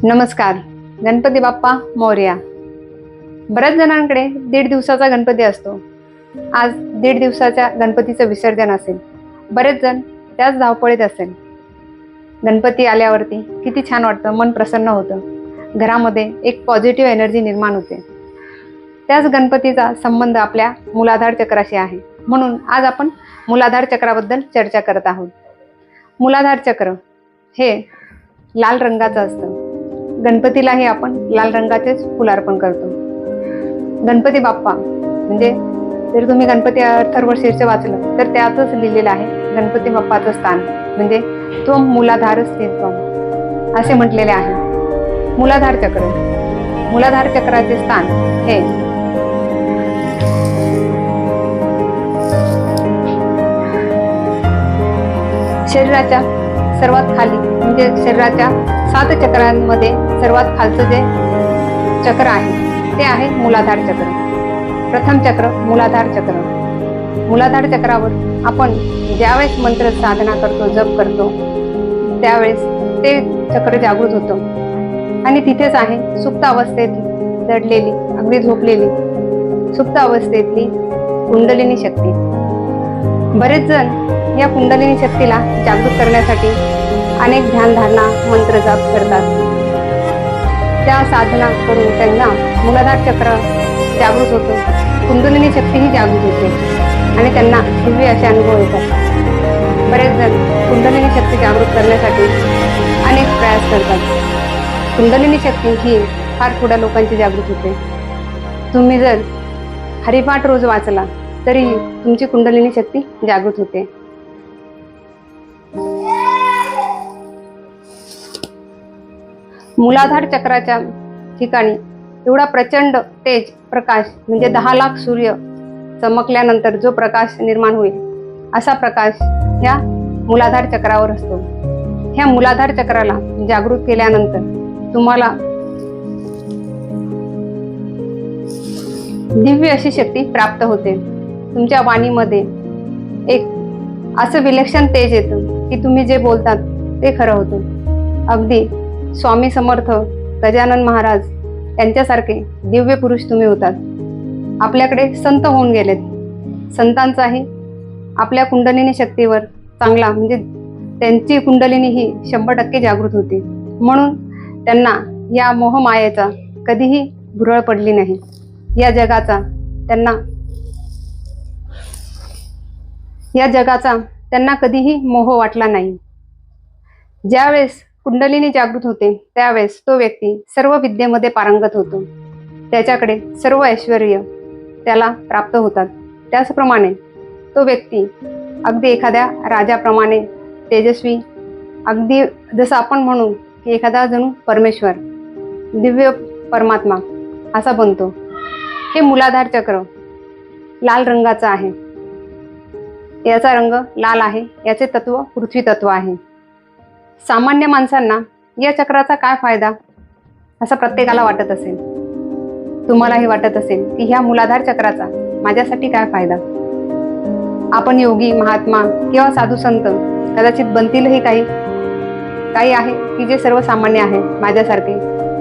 नमस्कार. गणपती बाप्पा मोरया. बऱ्याच जणांकडे 1.5 दिवसाचा गणपती असतो. आज 1.5 दिवसाच्या गणपतीचं विसर्जन असेल. बरेच जण त्याच धावपळीत असेल. गणपती आल्यावरती किती छान वाटतं, मन प्रसन्न होतं. घरामध्ये एक पॉझिटिव्ह एनर्जी निर्माण होते. त्याच गणपतीचा संबंध आपल्या मूलाधार चक्राशी आहे. म्हणून आज आपण मूलाधार चक्राबद्दल चर्चा करत आहोत. मूलाधार चक्र हे लाल रंगाचं असतं. गणपतीलाही आपण लाल रंगाचेच फुल अर्पण करतो. गणपती बाप्पा म्हणजे जर तुम्ही गणपती अथर्वशीर्ष वाचलं तर त्यातच लिहिलेलं आहे गणपती बाप्पाचं स्थान म्हणजे त्वं मूलाधार स्थितम् असे म्हटलेले आहे. मूलाधार चक्राचे स्थान हे शरीराच्या सर्वात खाली म्हणजे शरीराच्या 7 चक्रांमध्ये सर्वात खालचं जे चक्र आहे ते आहे मूलाधार चक्र. प्रथम चक्र मूलाधार चक्र. मूलाधार चक्रावर आपण ज्यावेळेस मंत्र साधना करतो, जप करतो, त्यावेळेस ते चक्र जागृत होतं आणि तिथेच आहे सुप्त अवस्थेत दडलेली, अगदी झोपलेली सुप्त अवस्थेतली कुंडलिनी शक्ती. बरेच जण या कुंडलिनी शक्तीला जागृत करण्यासाठी अनेक ध्यानधारणा, मंत्र जाप करतात. त्या साधना करून त्यांना मूलाधार चक्र जागृत होतो, कुंडलिनी शक्तीही जागृत होते आणि त्यांना दिव्य असे अनुभव येतात. बरेच जण कुंडलिनी शक्ती जागृत करण्यासाठी अनेक प्रयास करतात. कुंडलिनी शक्ती ही फार थोड्या लोकांची जागृत होते. तुम्ही जर हरिपाठ रोज वाचला तरी तुमची कुंडलिनी शक्ती जागृत होते. मूलाधार चक्राच्या ठिकाणी एवढा प्रचंड तेज प्रकाश म्हणजे 10 लाख सूर्य चमकल्यानंतर जो प्रकाश निर्माण होईल असा प्रकाश ह्या मूलाधार चक्रावर असतो. ह्या मूलाधार चक्राला जागृत केल्यानंतर तुम्हाला दिव्य अशी शक्ती प्राप्त होते. तुमच्या वाणीमध्ये एक असं विलक्षण तेज येतं की तुम्ही जे बोलतात ते खरं होतं. अगदी स्वामी समर्थ, गजानन महाराज यांच्यासारखे दिव्य पुरुष तुम्ही होतात. आपल्याकडे संत होऊन गेलेत. संतांचाही आपल्या कुंडलिनी शक्तीवर चांगला म्हणजे त्यांची कुंडलिनी ही 100% जागृत होती. म्हणून त्यांना या मोहमायेचा कधीही भुरळ पडली नाही. या जगाचा त्यांना कधीही मोह वाटला नाही. ज्यावेळेस कुंडलिनी जागृत होते त्यावेळेस तो व्यक्ती सर्व विद्येमध्ये पारंगत होतो. त्याच्याकडे सर्व ऐश्वर्य त्याला प्राप्त होतात. त्याचप्रमाणे तो व्यक्ती अगदी एखाद्या राजाप्रमाणे तेजस्वी, अगदी जसं आपण म्हणू की एखादा जणू परमेश्वर, दिव्य परमात्मा असा बनतो. हे मूलाधार चक्र लाल रंगाचं आहे. याचा रंग लाल आहे. याचे तत्व पृथ्वी तत्व आहे. सामान्य माणसांना या चक्राचा काय फायदा असं प्रत्येकाला वाटत असेल. तुम्हालाही वाटत असेल की ह्या मूलाधार चक्राचा माझ्यासाठी काय फायदा. आपण योगी, महात्मा किंवा साधू संत कदाचित बनतीलही. काही आहे की जे सर्वसामान्य आहे माझ्यासारखे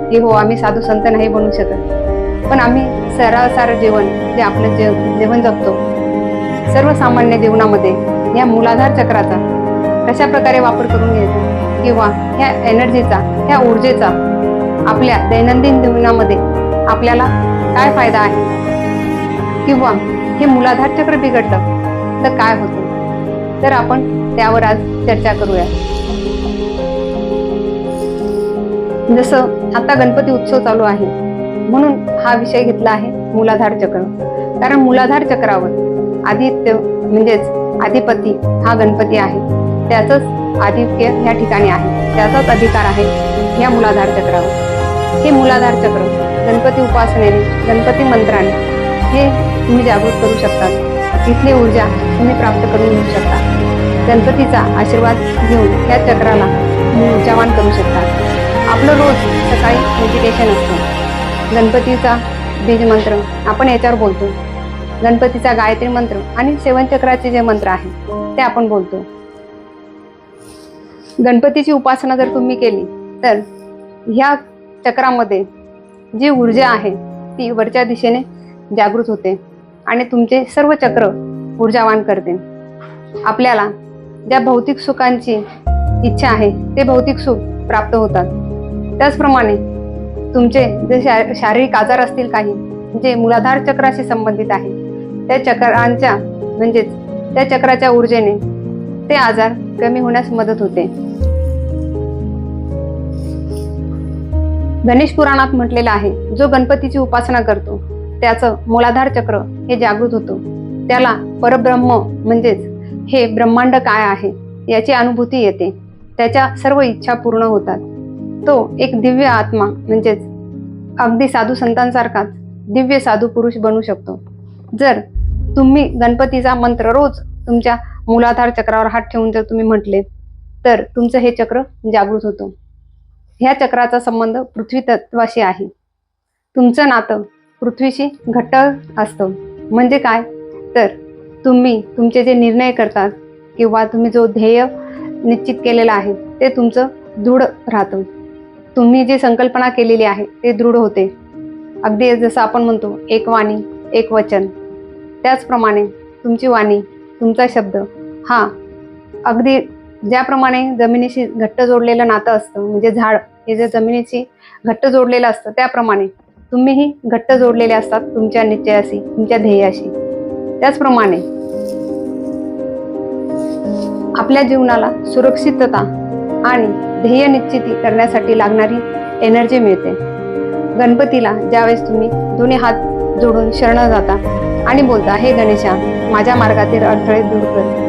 की हो आम्ही साधू संत नाही बनू शकत, पण आम्ही सरळसार जीवन जे आपलं जीवन जगतो सर्वसामान्य जीवनामध्ये या मूलाधार चक्राचा कशा प्रकारे वापर करून घ्यायचा किंवा ह्या एनर्जीचा, ह्या ऊर्जेचा आपल्या दैनंदिन जीवनामध्ये आपल्याला काय फायदा आहे किंवा हे मूलाधार चक्र बिघडलं तर काय होतं, तर आपण त्यावर आज चर्चा करूया. जसं आता गणपती उत्सव चालू आहे म्हणून हा विषय घेतला आहे मूलाधार चक्र. कारण मूलाधार चक्रावर आदित्य म्हणजेच अधिपती हा गणपती आहे. त्याचंच आधिक्य ह्या ठिकाणी आहे, त्याचाच अधिकार आहे या मूलाधार चक्रावर. हे मूलाधार चक्र गणपती उपासनेने, गणपती मंत्राने हे तुम्ही जागृत करू शकता. इथली ऊर्जा तुम्ही प्राप्त करून घेऊ शकता. गणपतीचा आशीर्वाद घेऊन या चक्राला तुम्ही ऊर्जावान करू शकता. आपलं रोज सकाळी मेडिटेशन असतं. गणपतीचा बीज मंत्र आपण याच्यावर बोलतो. गणपतीचा गायत्री मंत्र आणि सेवन चक्राचे जे मंत्र आहे ते आपण बोलतो. गणपतीची उपासना जर तुम्ही केली तर ह्या चक्रामध्ये जी ऊर्जा आहे ती वरच्या दिशेने जागृत होते आणि तुमचे सर्व चक्र ऊर्जावान करते. आपल्याला ज्या भौतिक सुखांची इच्छा आहे ते भौतिक सुख प्राप्त होतात. त्याचप्रमाणे तुमचे जे शारीरिक आजार असतील काही जे मूलाधार चक्राशी संबंधित आहे त्या चक्रांच्या म्हणजेच त्या चक्राच्या ऊर्जेने ते आजार कमी होण्यास मदत होते. गणेश पुराणात म्हटलेलं आहे, जो गणपतीची उपासना करतो त्याचं मूलाधार चक्र हे जागृत होतो. त्याला परब्रह्म म्हणजेच हे ब्रह्मांड काय आहे याची अनुभूती येते. त्याच्या सर्व इच्छा पूर्ण होतात. तो एक दिव्य आत्मा म्हणजेच अगदी साधू संतांसारखाच दिव्य साधू पुरुष बनू शकतो. जर तुम्ही गणपतीचा मंत्र रोज तुमच्या मूलाधार चक्रावर हात ठेवून जर तुम्ही म्हटले तर तुमचं हे चक्र जागृत होतं. ह्या चक्राचा संबंध पृथ्वी तत्वाशी आहे. तुमचं नातं पृथ्वीशी घट्ट असतं. म्हणजे काय तर तुम्ही तुमचे जे निर्णय करतात किंवा तुम्ही जो ध्येय निश्चित केलेला आहे ते तुमचं दृढ राहतं. तुम्ही जे संकल्पना केलेली आहे ते दृढ होते. अगदी जसं आपण म्हणतो एक वाणी एक वचन, त्याचप्रमाणे तुमची वाणी तुमचा शब्द हा अगदी ज्याप्रमाणे जमिनीशी घट्ट जोडलेलं नातं असतं म्हणजे झाड हे जे जमिनीशी घट्ट जोडलेलं असतं त्याप्रमाणे तुम्हीही घट्ट जोडलेले असतात तुमच्या निश्चयाशी तुमच्या ध्येयाशी. त्याचप्रमाणे आपल्या जीवनाला सुरक्षितता आणि ध्येय निश्चिती करण्यासाठी लागणारी एनर्जी मिळते. गणपतीला ज्यावेळेस तुम्ही दोन्ही हात जोडून शरण जाता आणि बोलता, हे गणेशा माझ्या मार्गातील अडथळे दूर कर,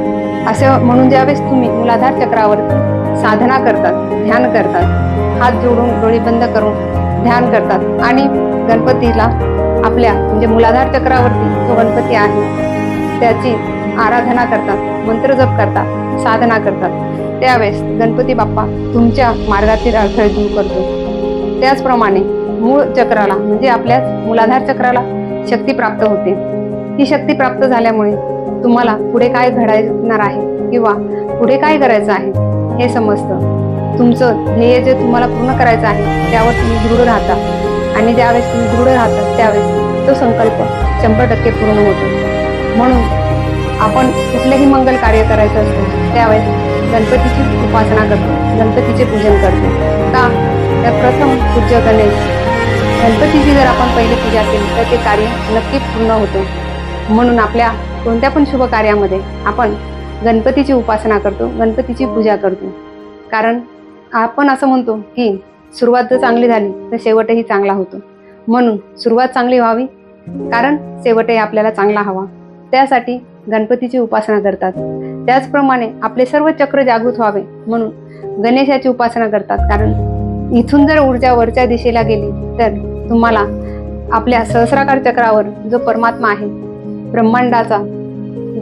असं म्हणून ज्यावेळेस तुम्ही मूलाधार चक्रावर साधना करतात, ध्यान करतात, हात जोडून डोळे बंद करून ध्यान करतात आणि गणपतीला आपल्या म्हणजे मूलाधार चक्रावरती जो गणपती आहे त्याची आराधना करतात, मंत्र जप करतात, साधना करतात, त्यावेळेस गणपती बाप्पा तुमच्या मार्गातील अडथळे दूर करतो. त्याचप्रमाणे मूळ चक्राला म्हणजे आपल्या मूलाधार चक्राला शक्ती प्राप्त होते. ही शक्ती प्राप्त झाल्यामुळे तुम्हाला पुढे काय घडायणार आहे किंवा पुढे काय करायचं आहे हे समजतं. तुमचं ध्येय जे तुम्हाला पूर्ण करायचं आहे त्यावर तुम्ही दृढ राहता आणि ज्यावेळेस तुम्ही दृढ राहता त्यावेळेस तो संकल्प 100% पूर्ण होतो. म्हणून आपण कुठलेही मंगल कार्य करायचं असतं त्यावेळेस गणपतीची उपासना करतो, गणपतीचे पूजन करतो. का तर प्रथम पूज्य गणेश गणपतीची जर आपण पहिली पूजा केली तर ते कार्य नक्की पूर्ण होतं. म्हणून आपल्या कोणत्या पण शुभ कार्यामध्ये आपण गणपतीची उपासना करतो, गणपतीची पूजा करतो. कारण आपण असं म्हणतो की सुरुवात जर चांगली झाली तर शेवटही चांगला होतो. म्हणून सुरुवात चांगली व्हावी कारण शेवटही आपल्याला चांगला हवा, त्यासाठी गणपतीची उपासना करतात. त्याचप्रमाणे आपले सर्व चक्र जागृत व्हावे म्हणून गणेशाची उपासना करतात. कारण इथून जर ऊर्जा वरच्या दिशेला गेली तर तुम्हाला आपल्या सहस्राकार चक्रावर जो परमात्मा आहे, ब्रह्मांडाचा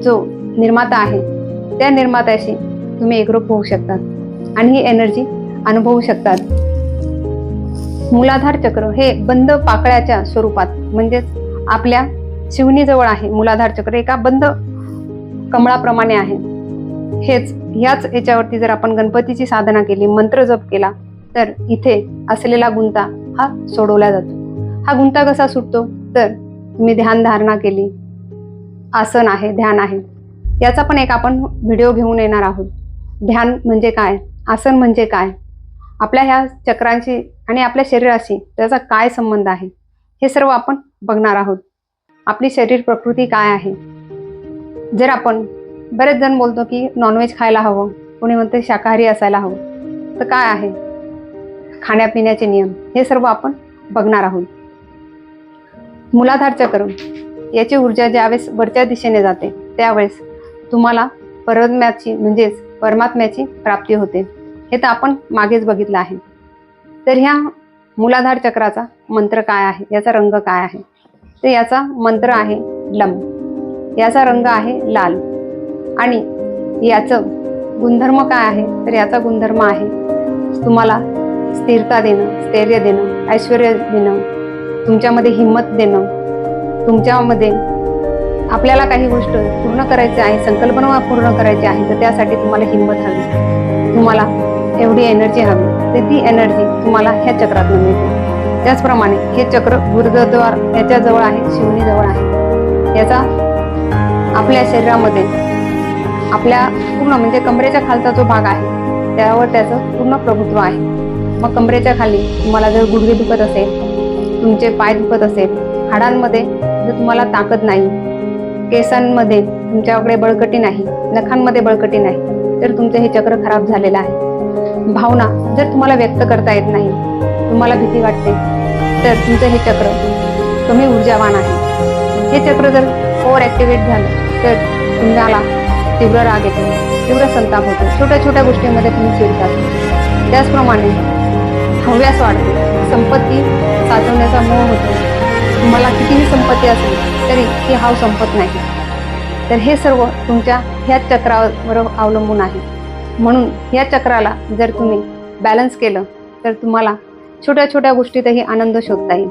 जो निर्माता आहे, त्या निर्मात्याशी तुम्ही एकरूप होऊ शकतात आणि ही एनर्जी अनुभवू शकतात. मूलाधार चक्र हे बंद पाकळ्याच्या स्वरूपात म्हणजेच आपल्या शिवणीजवळ आहे. मूलाधार चक्र एका बंद कमळाप्रमाणे आहे. ह्याच याच्यावरती जर आपण गणपतीची साधना केली, मंत्र जप केला तर इथे असलेला गुंता हा सोडवला जातो. हा गुंता कसा सुटतो तर तुम्ही ध्यान धारणा केली, आसन आहे, ध्यान आहे, याचा पण एक आपण व्हिडिओ घेऊन येणार आहोत. ध्यान म्हणजे काय, आसन म्हणजे काय, आपल्या ह्या चक्रांशी आणि आपल्या शरीराशी त्याचा काय संबंध आहे हे सर्व आपण बघणार आहोत. आपली शरीर प्रकृती काय आहे. जर आपण बरेच जण बोलतो की नॉनव्हेज खायला हवं, कोणी म्हणते शाकाहारी असायला हवं, तर काय आहे खाण्यापिण्याचे नियम हे सर्व आपण बघणार आहोत. मूलाधार चक्र याची ऊर्जा ज्यावेळेस वरच्या दिशेने जाते त्यावेळेस तुम्हाला परमात्म्याची म्हणजेच परमात्म्याची प्राप्ती होते. हे तर आपण मागेच बघितलं आहे. तर ह्या मूलाधार चक्राचा मंत्र काय आहे, याचा रंग काय आहे, तर याचा मंत्र आहे लम, याचा रंग आहे लाल आणि याचं गुणधर्म काय आहे तर याचा गुणधर्म आहे तुम्हाला स्थिरता देणं, स्थैर्य देणं, ऐश्वर्य देणं, तुमच्यामध्ये हिंमत देणं. तुमच्यामध्ये आपल्याला काही गोष्ट पूर्ण करायची आहे, संकल्पना पूर्ण करायची आहे तर त्यासाठी तुम्हाला हिंमत हवी, तुम्हाला एवढी एनर्जी हवी, तर ती एनर्जी तुम्हाला ह्या चक्रातून मिळते. त्याचप्रमाणे हे चक्र गुरुद्वार याच्या जवळ आहे, शिवनी जवळ आहे. याचा आपल्या शरीरामध्ये आपल्या पूर्ण म्हणजे कमरेच्या खालचा जो भाग आहे त्यावर त्याचं पूर्ण प्रभुत्व आहे. मग कमरेच्या खाली तुम्हाला जर गुडघे दुखत असेल, तुमचे पाय दुखत असेल, हाडांमध्ये जर तुम्हाला ताकद नाही, केसांमध्ये तुमच्याकडे बळकटी नाही, नखांमध्ये बळकटी नाही, तर तुमचं हे चक्र खराब झालेलं आहे. भावना जर तुम्हाला व्यक्त करता येत नाही, तुम्हाला भीती वाटते, तर तुमचं हे चक्र कमी ऊर्जावान आहे. हे चक्र जर ओव्हर ॲक्टिव्हेट झालं तर तुम्हाला तीव्र राग येतो, तीव्र संताप होतो, छोट्या छोट्या गोष्टींमध्ये तुम्ही चिडतात. त्याचप्रमाणे हव्यास वाढते, संपत्ती साचवण्याचा मोह होतो. तुम्हाला कितीही संपत्ती असली तरी ती हाव संपत नाही. तर हे सर्व तुमच्या ह्या चक्रावर अवलंबून आहे. म्हणून या चक्राला जर तुम्ही बॅलन्स केलं तर तुम्हाला छोट्या छोट्या गोष्टीतही आनंद शोधता येईल.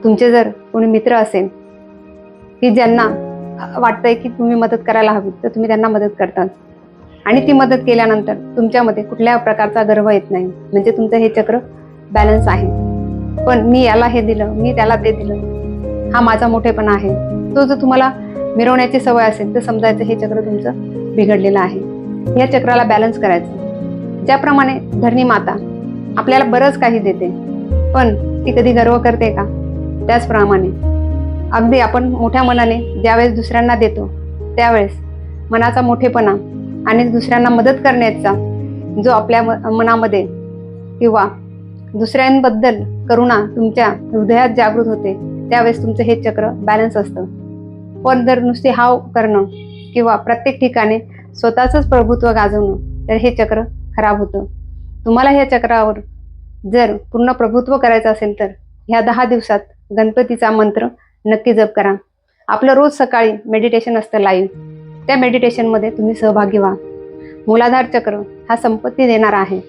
तुमचे जर कोणी मित्र असेल की ज्यांना वाटतंय की तुम्ही मदत करायला हवी, तर तुम्ही त्यांना मदत करतात आणि ती मदत केल्यानंतर तुमच्यामध्ये कुठल्या प्रकारचा गर्व येत नाही. म्हणजे तुमचं हे चक्र बॅलन्स आहे. पण मी याला हे दिलं, मी त्याला ते दिलं, हा माझा मोठेपणा आहे, तो जर तुम्हाला मिरवण्याची सवय असेल तर समजायचं हे चक्र तुमचं बिघडलेलं आहे. या चक्राला बॅलन्स करायचं. ज्याप्रमाणे धरणी माता आपल्याला बरंच काही देते, पण ती कधी गर्व करते का? त्याचप्रमाणे अगदी आपण मोठ्या मनाने ज्यावेळेस दुसऱ्यांना देतो त्यावेळेस मनाचा मोठेपणा आणि दुसऱ्यांना मदत करण्याचा जो आपल्या मनामध्ये किंवा दुसऱ्यांबद्दल करुणा तुमच्या हृदयात जागृत होते, त्यावेळेस तुमचं हे चक्र बॅलन्स असतं. पण जर नुसते हाव करणं किंवा प्रत्येक ठिकाणी स्वतःचंच प्रभुत्व गाजवणं, तर हे चक्र खराब होतं. तुम्हाला ह्या चक्रावर जर पूर्ण प्रभुत्व करायचं असेल तर ह्या 10 दिवसात गणपतीचा मंत्र नक्की जप करा. आपलं रोज सकाळी मेडिटेशन असतं लाईव्ह, त्या मेडिटेशनमध्ये तुम्ही सहभागी व्हा. मूलाधार चक्र हा संपत्ती देणारा आहे.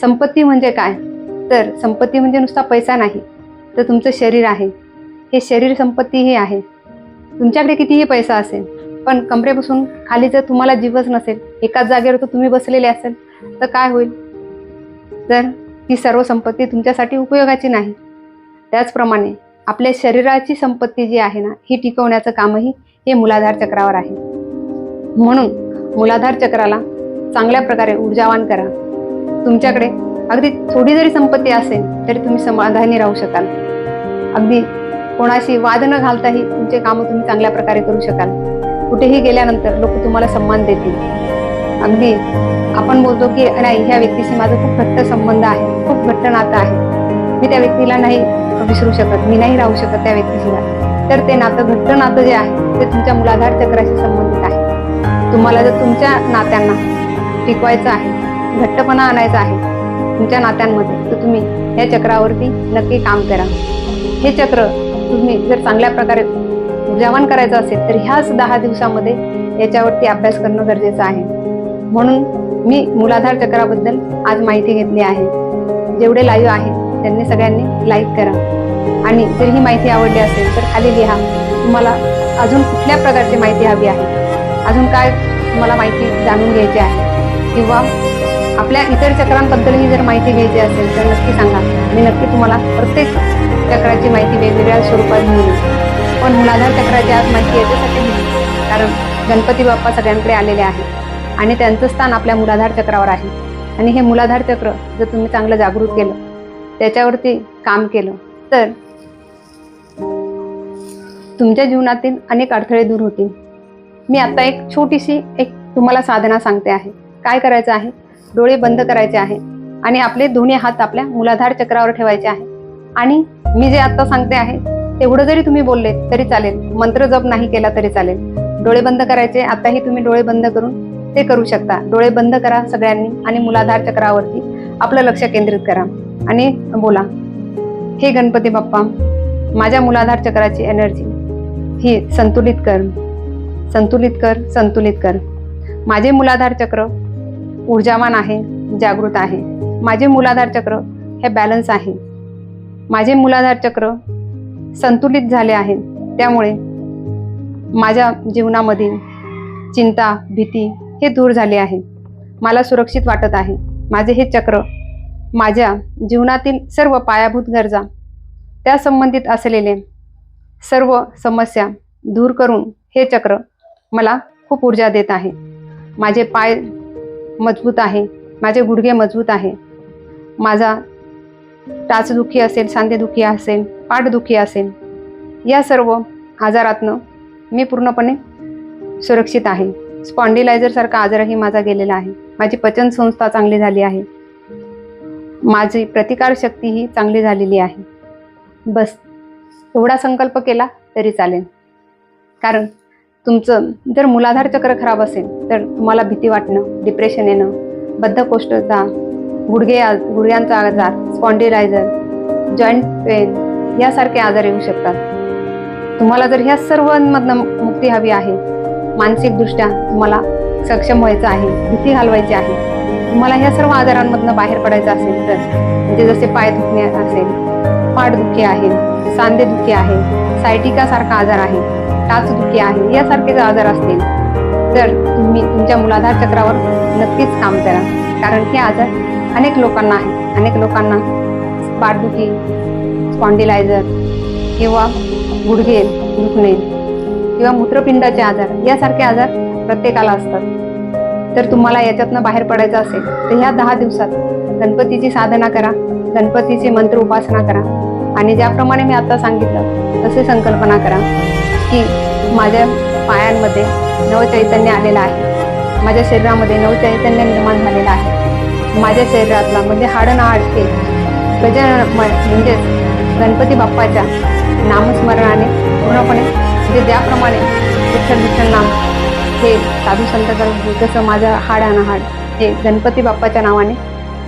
संपत्ती म्हणजे काय? तर संपत्ती म्हणजे नुसता पैसा नाही, तर तुमचं शरीर आहे. हे शरीर संपत्तीही आहे. तुमच्याकडे कितीही पैसा असेल, पण कमरेपासून खाली जर तुम्हाला जीवच नसेल, एकाच जागेवर तर तुम्ही बसलेले असेल, तर काय होईल? तर ही सर्व संपत्ती तुमच्यासाठी उपयोगाची नाही. त्याचप्रमाणे आपल्या शरीराची संपत्ती जी आहे ना, ही टिकवण्याचं कामही हे मूलाधार चक्रावर आहे. म्हणून मूलाधार चक्राला चांगल्या प्रकारे ऊर्जावान करा. तुमच्याकडे अगदी थोडी जरी संपत्ती असेल तरी तुम्ही समाधानी राहू शकाल. अगदी कोणाशी वाद न घालताही तुमचे कामं तुम्ही चांगल्या प्रकारे करू शकाल. कुठेही गेल्यानंतर लोक तुम्हाला सन्मान देतील. अगदी आपण बोलतो की नाही, ह्या व्यक्तीशी माझा खूप घट्ट संबंध आहे, खूप घट्ट नातं आहे, मी त्या व्यक्तीला नाही विसरू शकत, मी नाही राहू शकत त्या व्यक्तीशिवाय. तर ते नातं, घट्ट नातं जे आहे ते तुमच्या मूलाधार चक्राशी संबंधित आहे. तुम्हाला जर तुमच्या नात्यांना टिकवायचं आहे, घट्टपणा आणायचा आहे तुमच्या नात्यांमध्ये, तर तुम्ही या चक्रावरती नक्की काम करा. हे चक्र तुम्ही जर चांगल्या प्रकारे ऊर्जावान करायचं असेल तर ह्याच 10 दिवसामध्ये याच्यावरती अभ्यास करणं गरजेचं आहे. म्हणून मी मूलाधार चक्राबद्दल आज माहिती घेतली आहे. जेवढे लाईव्ह आहे त्यांनी सगळ्यांनी लाईक करा. आणि जर ही माहिती आवडली असेल तर खाली लिहा तुम्हाला अजून कुठल्या प्रकारची माहिती हवी आहे, अजून काय तुम्हाला माहिती जाणून घ्यायची आहे, किंवा आपल्या इतर चक्रांबद्दलही जर माहिती घ्यायची असेल तर नक्की सांगा. मी नक्की तुम्हाला प्रत्येक चक्राची माहिती वेगवेगळ्या स्वरूपात घेऊन येईल. पण मूलाधार चक्राची आज माहिती याच्यासाठी दिली कारण गणपती बाप्पा सगळ्यांकडे आलेले आहेत आणि त्यांचं स्थान आपल्या मूलाधार चक्रावर आहे. आणि हे मूलाधार चक्र जर तुम्ही चांगलं जागृत केलं, त्याच्यावरती काम केलं, तर तुमच्या जीवनातील अनेक अडथळे दूर होतील. मी आता एक छोटीशी तुम्हाला साधना सांगते आहे. काय करायचं आहे? डोळे बंद करायचे आहे आणि आपले दोन्ही हात आपल्या मूलाधार चक्रावर ठेवायचे आहे. आणि मी जे आता सांगते आहे तेवढं जरी तुम्ही बोलले तरी चालेल, मंत्र जप नाही केला तरी चालेल. डोळे बंद करायचे. आताही तुम्ही डोळे बंद करून ते करू शकता. डोळे बंद करा सगळ्यांनी आणि मूलाधार चक्रावरती आपलं लक्ष केंद्रित करा आणि बोला, हे गणपती बाप्पा, माझ्या मूलाधार चक्राची एनर्जी ही संतुलित कर, संतुलित कर, संतुलित कर. माझे मूलाधार चक्र ऊर्जावान आहे, जागृत आहे. माझे मूलाधार चक्र हे बॅलन्स आहे. माझे मूलाधार चक्र संतुलित झाले आहे. त्यामुळे माझ्या जीवनामधील चिंता, भीती हे दूर झाले आहे. मला सुरक्षित वाटत आहे. माझे हे चक्र माझ्या जीवनातील सर्व पायाभूत गरजा त्या संबंधित असलेले सर्व समस्या दूर करून हे चक्र मला खूप ऊर्जा देत आहे. माझे पाय मजबूत आहे, माझे गुडघे मजबूत आहे, माझा टाचदुखी असेल, सांधेदुखी असेल, पाठदुखी असेल, या सर्व आजारातनं मी पूर्णपणे सुरक्षित आहे. स्पॉन्डिलायझर सारखा आजारही माझा गेलेला आहे. माझी पचन संस्था चांगली झाली आहे, माझी प्रतिकारशक्ती ही चांगली झालेली आहे. बस एवढा संकल्प केला तरी चालेल. कारण तुमचं जर मूलाधार चक्र खराब असेल तर तुम्हाला भीती वाटणं, डिप्रेशन येणं, बद्धकोष्ठता, गुडघ्यांचा आजार, स्पॉन्डिलायझर, जॉईंट पेन यासारखे आजार येऊ शकतात. तुम्हाला जर ह्या सर्वांमधनं मुक्ती हवी आहे, मानसिकदृष्ट्या तुम्हाला सक्षम व्हायचं आहे, भीती घालवायची आहे, तुम्हाला ह्या सर्व आजारांमधनं बाहेर पडायचं असेल तर, म्हणजे जसे पाय दुखणे असेल, पाठदुखी आहे, सांधेदुखी आहे, सायटिका सारखा आजार आहे, टाचदुखी आहे, यासारखे जर आजार असतील तर तुम्ही तुमच्या मूलाधार चक्रावर नक्कीच काम करा. कारण हे आजार अनेक लोकांना आहे. अनेक लोकांना पाठदुखी, स्पॉन्डिलायझर किंवा गुडघे दुखणे किंवा मूत्रपिंडाचे आजार यासारखे आजार प्रत्येकाला असतात. तर तुम्हाला याच्यातनं बाहेर पडायचं असेल तर ह्या 10 दिवसात गणपतीची साधना करा, गणपतीची मंत्र उपासना करा आणि ज्याप्रमाणे मी आता सांगितलं तसे संकल्पना करा की माझ्या पायांमध्ये नवचैतन्य आलेलं आहे, माझ्या शरीरामध्ये नवचैतन्य निर्माण झालेलं आहे, माझ्या शरीरातला म्हणजे हाडनाहाडके गजानन म्हणजेच गणपती बाप्पाच्या नामस्मरणाने पूर्णपणे, म्हणजे ज्याप्रमाणे विठ्ठल नाम हे साधू संत करत जसं माझं हाड हे गणपती बाप्पाच्या नावाने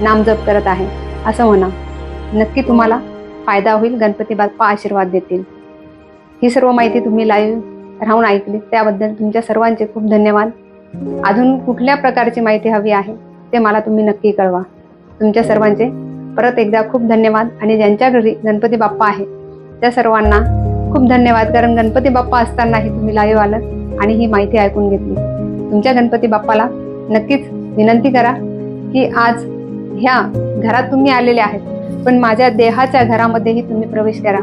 नाम जप करत आहे असं म्हणा. नक्की तुम्हाला फायदा होईल. गणपती बाप्पा आशीर्वाद देतील. ही सर्व माहिती तुम्ही लाईव्ह राहून ऐकली त्याबद्दल तुमच्या सर्वांचे खूप धन्यवाद. अजून कुठल्या प्रकारची माहिती हवी आहे ते मला तुम्ही नक्की कळवा. तुमच्या सर्वांचे परत एकदा खूप धन्यवाद. आणि ज्यांच्या घरी गणपती बाप्पा आहे त्या सर्वांना खूप धन्यवाद. कारण गणपती बाप्पा असतानाही तुम्ही लाईव्ह आलात आणि ही माहिती ऐकून घेतली. तुमच्या गणपती बाप्पाला नक्कीच विनंती करा की आज ह्या घरात तुम्ही आलेले आहेत, पण माझ्या देहाच्या घरामध्येही तुम्ही प्रवेश करा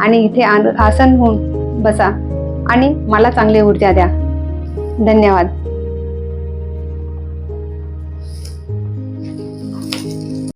आणि इथे आसन होऊन बसा आणि मला चांगली ऊर्जा द्या. धन्यवाद.